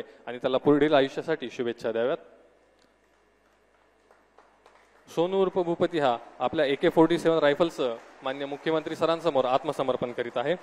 आणि त्याला पुढील आयुष्यासाठी शुभेच्छा द्याव्यात। सोनू उर्फ भूपती हा आपल्या AK-47 रायफलसह माननीय मुख्यमंत्री सरांसमोर आत्मसमर्पण करीत आहे।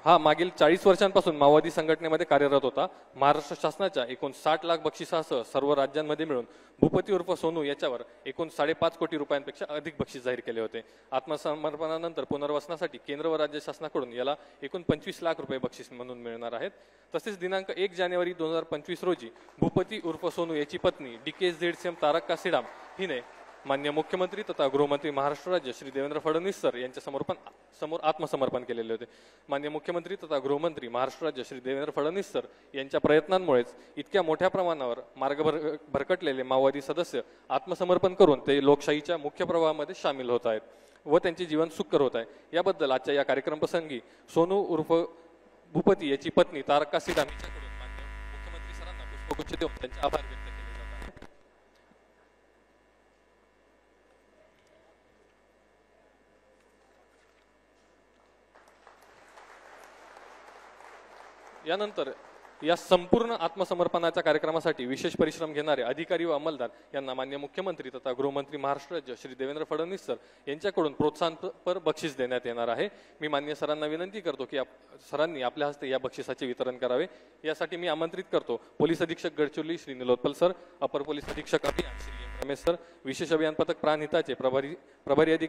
हा मागील 40 वर्षांपासून माओवादी संघटनेमध्ये कार्यरत होता। महाराष्ट्र शासनाच्या एकूण 60 लाख बक्षिसासह सर्व राज्यांमध्ये मिळून भूपती उर्फ सोनू याच्यावर एकूण 5.5 कोटी रुपयांपेक्षा अधिक बक्षीस जाहीर केले होते। आत्मसमर्पणानंतर पुनर्वसनासाठी केंद्र व राज्य शासनाकडून याला एकूण 25 लाख रुपये बक्षीस म्हणून मिळणार आहेत। तसेच दिनांक 1 जानेवारी 2025 रोजी भूपती उर्फ सोनू याची पत्नी DKZCM तारक्का सीडाम हिने माननीय मुख्यमंत्री तथा गृहमंत्री महाराष्ट्र राज्य श्री देवेंद्र फडणवीस सर यांच्या समोर आत्मसमर्पण केलेले होते। माननीय मुख्यमंत्री तथा गृहमंत्री महाराष्ट्र राज्य श्री देवेंद्र फडणवीस सर यांच्या प्रयत्नांमुळेच इतक्या मोठ्या प्रमाणावर मार्ग भरकटलेले माओवादी सदस्य आत्मसमर्पण करून ते लोकशाहीच्या मुख्य प्रवाहामध्ये सामील होत आहेत व त्यांचे जीवन सुखकर होत आहे। याबद्दल आजच्या या कार्यक्रम प्रसंगी सोनू उर्फ भूपती याची पत्नी तारक्का सीडाम यांच्याकडून माननीय मुख्यमंत्री सरांना पुष्पगुच्छ देऊन त्यांचे आभार व्यक्त केले जात आहेत। यानंतर या संपूर्ण आत्मसमर्पणाच्या कार्यक्रमासाठी विशेष परिश्रम घेणारे अधिकारी व अंमलदार यांना माननीय मुख्यमंत्री तथा गृहमंत्री महाराष्ट्र राज्य श्री देवेंद्र फडणवीस सर यांच्याकडून प्रोत्साहनपर बक्षीस देण्यात येणार आहे। मी माननीय सरांना विनंती करतो की सरांनी आपल्या हस्ते या बक्षिसाचे वितरण करावे। यासाठी मी आमंत्रित करतो पोलीस अधीक्षक गडचिरोली श्री निलोत्पल सर, अपर पोलीस अधीक्षक अभियान श्री रमेश सर, विशेष अभियान पथक प्राणहिताचे प्रभारी अधिकारी